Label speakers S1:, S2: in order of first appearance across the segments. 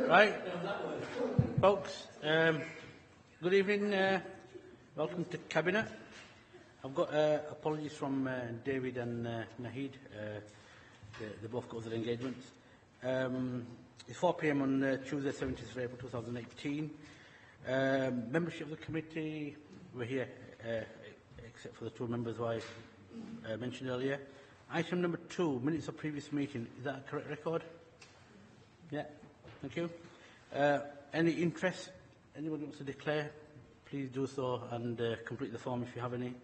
S1: Right, folks, good evening, welcome to Cabinet. I've got apologies from David and Nahid, they both got other engagements. It's 4 p.m. on Tuesday 17th of April 2018. Membership of the committee, we're here, except for the two members who I mentioned earlier. Item number 2, minutes of previous meeting, is that a correct record? Yeah, thank you. Any interest? Anyone wants to declare? Please do so and complete the form if you have any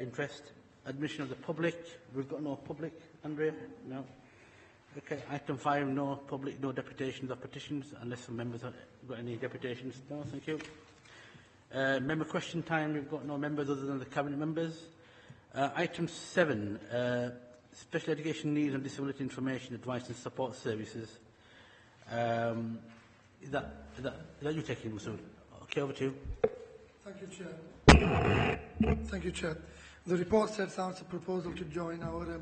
S1: interest. Admission of the public. We've got no public, Andrea? No. Okay, item 5, no public, no deputations or petitions, unless some members have got any deputations. No, thank you. Member question time. We've got no members other than the cabinet members. Item 7, special education needs and disability information, advice and support services. Is that you taking, Masood? Okay, over to you.
S2: Thank you, Chair. Thank you, Chair. The report sets out a proposal to join our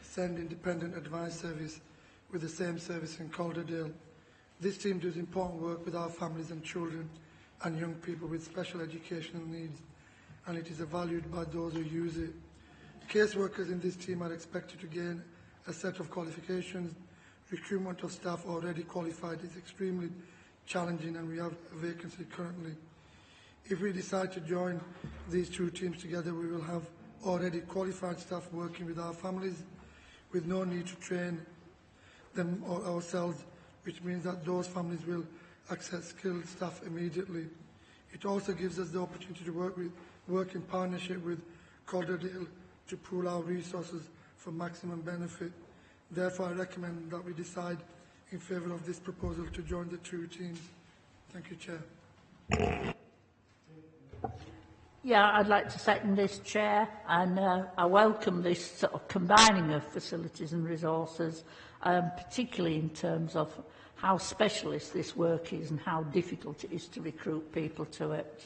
S2: SEND Independent Advice Service with the same service in Calderdale. This team does important work with our families and children and young people with special educational needs, and it is valued by those who use it. Caseworkers in this team are expected to gain a set of qualifications. Recruitment of staff already qualified is extremely challenging, and we have a vacancy currently. If we decide to join these two teams together, we will have already qualified staff working with our families with no need to train them or ourselves, which means that those families will access skilled staff immediately. It also gives us the opportunity to work in partnership with Calderdale to pool our resources for maximum benefit. Therefore, I recommend that we decide in favour of this proposal to join the two teams. Thank you, Chair.
S3: Yeah, I'd like to second this, Chair, and I welcome this sort of combining of facilities and resources, particularly in terms of how specialist this work is and how difficult it is to recruit people to it.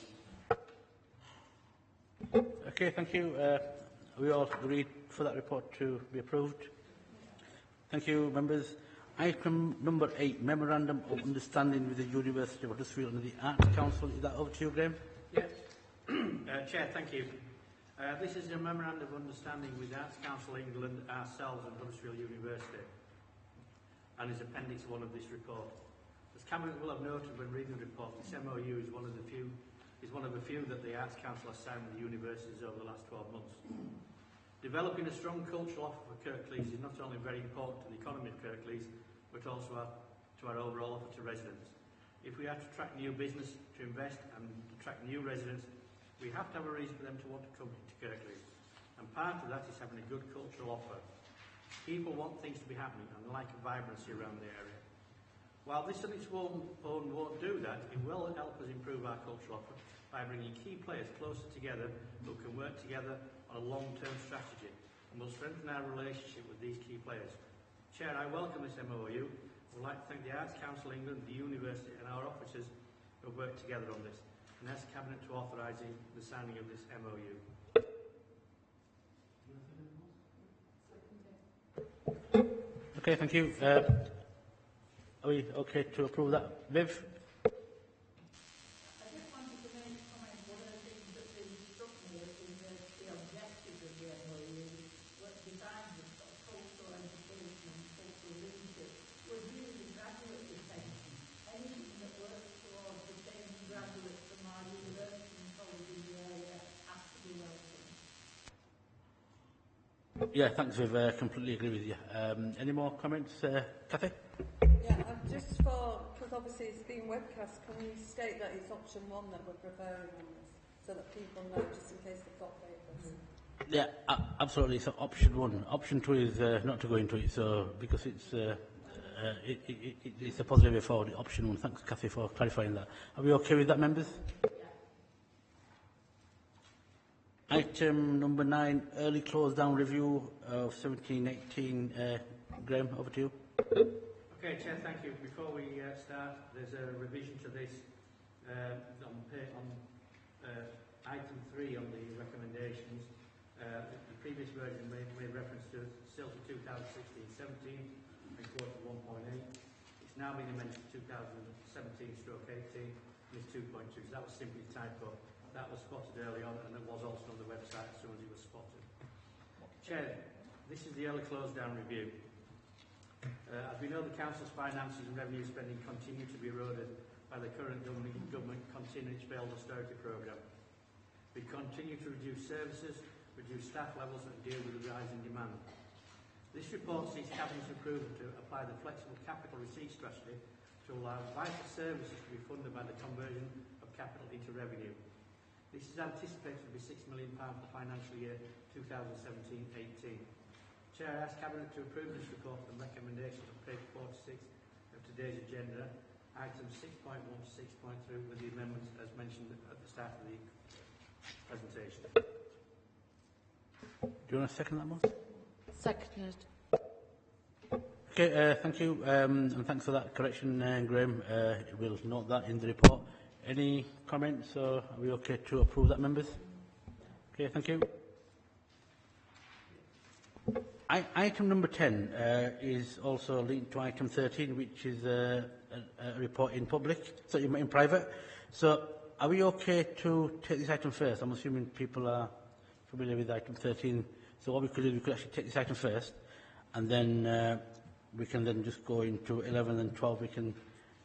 S1: Okay, thank you. We all agreed for that report to be approved. Thank you, members. Item number 8, Memorandum of Understanding with the University of Huddersfield and the Arts Council. Is that over to you, Graham?
S4: Yes. Chair, thank you. This is a Memorandum of Understanding with the Arts Council England, ourselves and Huddersfield University, and is Appendix 1 of this report. As Cabinet will have noted when reading the report, this MOU is one of a few that the Arts Council has signed with the universities over the last 12 months. Developing a strong cultural offer for Kirklees is not only very important to the economy of Kirklees, but also to our overall offer to residents. If we are to attract new business, to invest and attract new residents, we have to have a reason for them to want to come to Kirklees. And part of that is having a good cultural offer. People want things to be happening and like a vibrancy around the area. While this on its own won't do that, it will help us improve our cultural offer by bringing key players closer together who can work together on a long-term strategy, and will strengthen our relationship with these key players. Chair, I welcome this MOU. I would like to thank the Arts Council England, the University and our officers who have worked together on this, and ask Cabinet to authorise the signing of this MOU.
S1: Okay, thank you. Are we okay to approve that? Viv? Yeah, thanks, Viv. Completely agree with you. Any more comments, Cathy?
S5: Yeah, just because obviously it's being webcast, can we state that it's option 1 that we're preparing on this, so that people know, just in case they've got papers?
S1: Yeah, absolutely. So option 1. Option 2 is not to go into it, so because it's a positive way forward. Option 1. Thanks, Cathy, for clarifying that. Are we okay with that, members? Item number 9, early close down review of 17-18. Graham, over to you.
S4: Okay, Chair, thank you. Before we start, there's a revision to this on item 3 on the recommendations. The previous version made reference to still to 2016-17 and quoted 1.8. It's now been amended to 2017/18 and is 2.2. So that was simply typo. That was spotted early on, and it was also on the website as soon as it was spotted. Chair, this is the early close down review. As we know, the Council's finances and revenue spending continue to be eroded by the current government continuing its failed austerity programme. We continue to reduce services, reduce staff levels and deal with the rising demand. This report seeks Cabinet's approval to apply the flexible capital receipt strategy to allow vital services to be funded by the conversion of capital into revenue. This is anticipated to be £6 million for financial year 2017-18. Chair, I ask Cabinet to approve this report and recommendations on page 46 of today's agenda, items 6.1 to 6.3 with the amendments as mentioned at the start of the presentation.
S1: Do you want to second that one?
S5: Seconded.
S1: Okay, thank you, and thanks for that correction, Graham. We'll note that in the report. Any comments, or are we okay to approve that, members? Okay, thank you. Item number 10 is also linked to item 13, which is a report in public, so in private. So, are we okay to take this item first? I'm assuming people are familiar with item 13. So what we could do, we could actually take this item first, and then we can then just go into 11 and 12. We can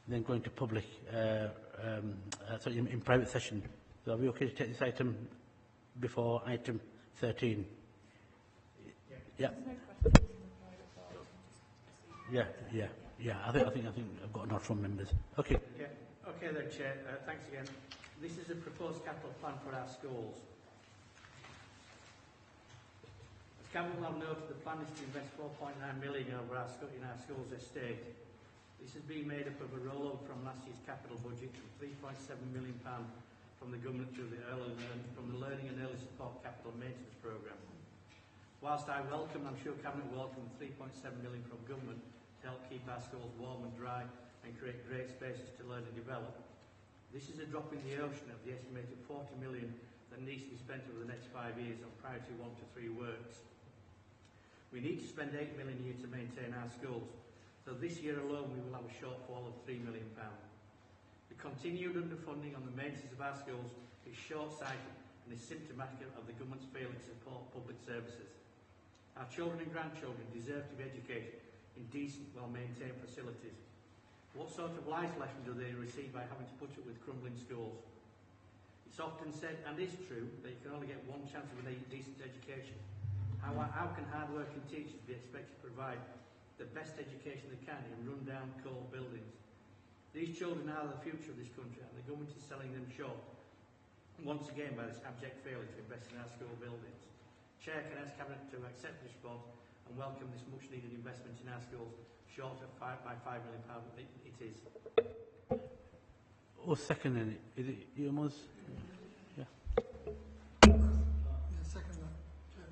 S1: then go into public, sorry, in private session. So are we okay to take this item before item 13? Yeah. Yeah. I think I've got a nod from members. Okay.
S4: Okay then, Chair. Thanks again. This is a proposed capital plan for our schools. As Cabinet will have noted, the plan is to invest £4.9 million in our schools estate. This has been made up of a rollover from last year's capital budget and £3.7 million from the government through the Learning and Early Support Capital Maintenance Programme. Whilst I welcome, I'm sure Cabinet will welcome the £3.7 million from government to help keep our schools warm and dry and create great spaces to learn and develop, this is a drop in the ocean of the estimated £40 million that needs to be spent over the next 5 years on priority 1 to 3 works. We need to spend £8 million a year to maintain our schools, so this year alone we will have a shortfall of £3 million. The continued underfunding on the maintenance of our schools is short-sighted and is symptomatic of the government's failing to support public services. Our children and grandchildren deserve to be educated in decent, well-maintained facilities. What sort of life lesson do they receive by having to put up with crumbling schools? It's often said, and is true, that you can only get one chance of a decent education. How can hard-working teachers be expected to provide the best education they can in run-down, cold buildings? These children are the future of this country, and the government is selling them short, once again by this abject failure to invest in our school buildings. Chair, can I ask Cabinet to accept this report and welcome this much-needed investment in our schools, short of by £5 million? It is.
S1: Who's seconding it? Is it you, Moz? Yeah.
S2: Second that, Chair.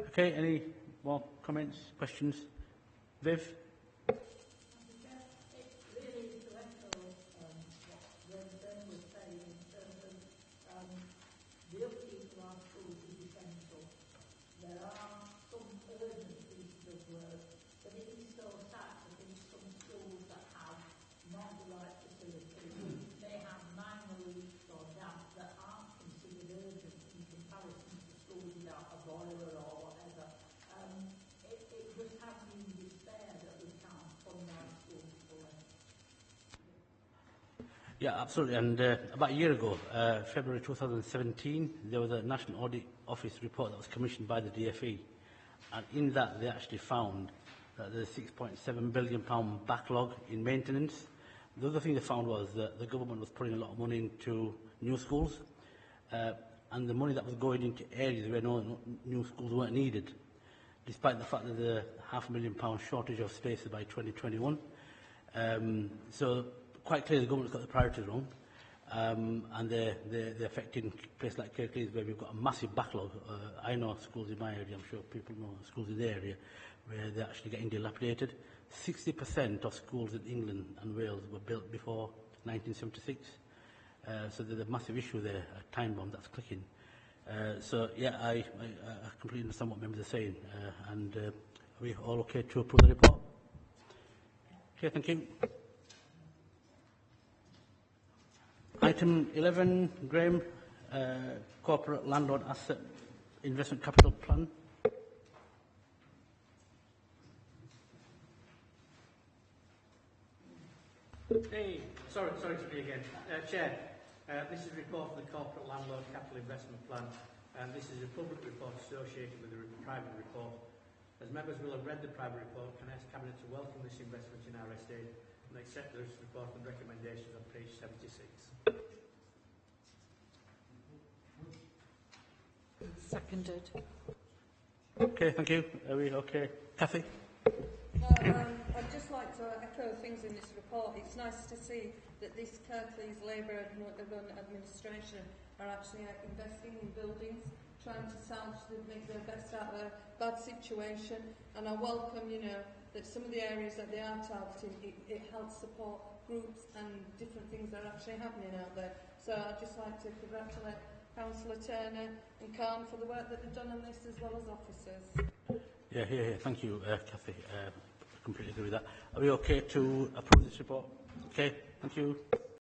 S1: Okay, any more comments, questions? Viv? Yeah, absolutely. And about a year ago, February 2017, there was a National Audit Office report that was commissioned by the DFE. And in that, they actually found that there's a £6.7 billion backlog in maintenance. The other thing they found was that the government was putting a lot of money into new schools, and the money that was going into areas where no new schools weren't needed, despite the fact that there's a £500,000 shortage of spaces by 2021. So quite clearly the government's got the priorities wrong, and they're affecting places like Kirklees where we've got a massive backlog. I know schools in my area, I'm sure people know schools in their area, where they're actually getting dilapidated. 60% of schools in England and Wales were built before 1976. So there's a massive issue there, a time bomb that's clicking. So yeah, I completely understand what members are saying, and are we all okay to approve the report? Okay, thank you. Item 11, Graham, Corporate Landlord Asset Investment Capital Plan.
S4: Hey, sorry to be again. Chair, this is a report for the Corporate Landlord Capital Investment Plan, and this is a public report associated with the private report. As members will have read the private report, can I ask Cabinet to welcome this investment in our estate and accept this report and recommendations on page 76.
S5: Seconded.
S1: Okay, thank you. Are we okay? Kathy?
S5: No, I'd just like to echo things in this report. It's nice to see that this Kirklees Labour administration are actually investing in buildings, trying to salvage them, make their best out of a bad situation. And I welcome, that some of the areas that they are targeting, it helps support groups and different things that are actually happening out there. So I'd just like to congratulate Councillor Turner and Khan for the work that they've done on this, as well as officers.
S1: Yeah. Thank you, Kathy. Completely agree with that. Are we okay to approve this report? Okay, thank you.